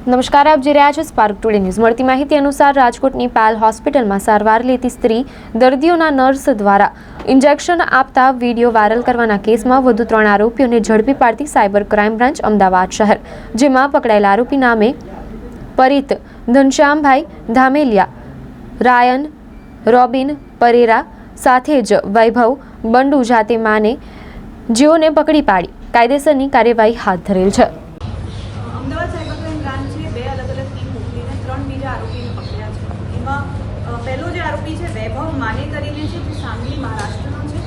નમસ્કાર, આપ જોઈ રહ્યા છો સ્પાર્ક ટુડે ન્યૂઝ। મળતી માહિતી અનુસાર રાજકોટની પાલ હોસ્પિટલમાં સારવાર લેતી સ્ત્રી દર્દીઓના નર્સ દ્વારા ઇન્જેક્શન આપતા વિડીયો વાયરલ કરવાના કેસમાં વધુ 3 આરોપીઓને ઝડપી પાડતી સાયબર ક્રાઇમ બ્રાન્ચ અમદાવાદ શહેર, જેમાં પકડાયેલા આરોપી નામે પરિત ઘનશ્યામભાઈ ધામેલિયા, રાયન રોબિન પરેરા સાથે જ વૈભવ બંડુ જાતે માને, જેઓને પકડી પાડી કાયદેસરની કાર્યવાહી હાથ ધરેલ છે। અમદાવાદ સાયબર ક્રાઇમ બ્રાન્ચે 2 અલગ અલગ ટીમ મોકલીને 3 બીજા આરોપીને પકડ્યા છે। એમાં પહેલો જે આરોપી છે વૈભવ માને કરીને છે, જે સાંગલી મહારાષ્ટ્રનો છે।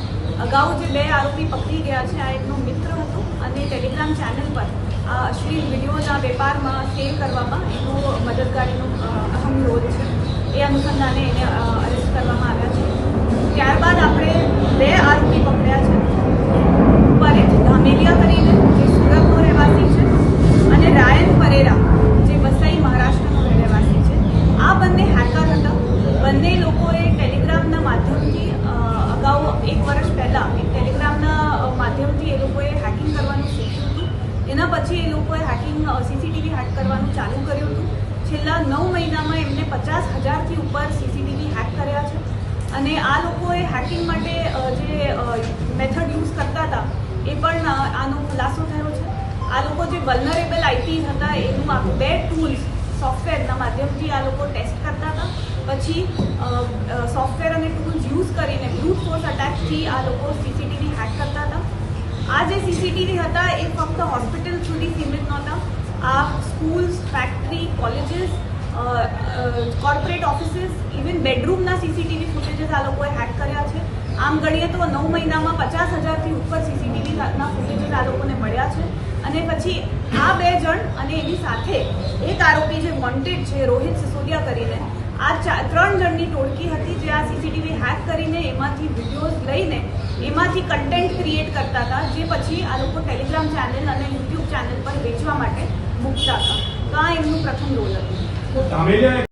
અગાઉ જે 2 આરોપી પકડી ગયા છે, આ એમનો મિત્ર હતો અને ટેલિગ્રામ ચેનલ પર આ અશ્લીલ વિડીયોના વેપારમાં શેર કરવામાં એનો મદદગારીનો અહમ રોલ છે। એ અનુસંધાને એને અરેસ્ટ કરવામાં આવ્યા છે। ત્યારબાદ આપણે 2 આરોપી પકડ્યા છે, પરિત ધામેલિયા કરીને જે સુરતનો રહેવાસી છે અને રાયન પરેરા જે વસઈ મહારાષ્ટ્રનો રહેવાસી છે। આ બંને હેકર હતા। બંને લોકોએ ટેલિગ્રામના માધ્યમથી અગાઉ 1 વર્ષ પહેલાં એક ટેલિગ્રામના માધ્યમથી એ લોકોએ હેકિંગ કરવાનું શીખ્યું હતું। એના પછી એ લોકોએ હેકિંગ સીસીટીવી હેક કરવાનું ચાલુ કર્યું હતું। છેલ્લા 9 મહિનામાં એમને 50,000થી ઉપર સીસીટીવી હેક કર્યા છે અને આ લોકોએ હેકિંગ માટે જે મેથડ યુઝ કરતા હતા એ પણ આનો ખુલાસો થયો છે। આ લોકો જે વલ્નરેબલ આઈપીસ હતા એનું આ 2 ટૂલ્સ સોફ્ટવેરના માધ્યમથી આ લોકો ટેસ્ટ કરતા હતા। પછી સોફ્ટવેર અને ટૂલ્સ યુઝ કરીને બ્રૂટ ફોર્સ અટેકથી આ લોકો સીસીટીવી હેક કરતા હતા। આ જે સીસીટીવી હતા એ ફક્ત હોસ્પિટલ સુધી સીમિત નહોતા। આ schools, factory, colleges, corporate offices, even બેડરૂમના સીસીટીવી ફૂટેજીસ આ લોકોએ હેક કર્યા છે। આમ ગણીએ તો 9 મહિનામાં 50,000થી ઉપર સીસીટીવીના ફૂટેજીસ આ લોકોને મળ્યા છે। અને પછી આ 2 જણ અને એની સાથે એક આરોપી જે વોન્ટેડ છે રોહિત સિસોદિયા કરીને, આ 3 જણની ટોળકી હતી જે આ સીસીટીવી હેક કરીને એમાંથી વિડીયોઝ લઈને એમાંથી કન્ટેન્ટ ક્રિએટ કરતા હતા, જે પછી આ લોકો ટેલિગ્રામ ચેનલ અને યુટ્યુબ ચેનલ પર વેચવા માટે મૂકતા હતા। તો આ એમનું પ્રથમ રોલ હતું।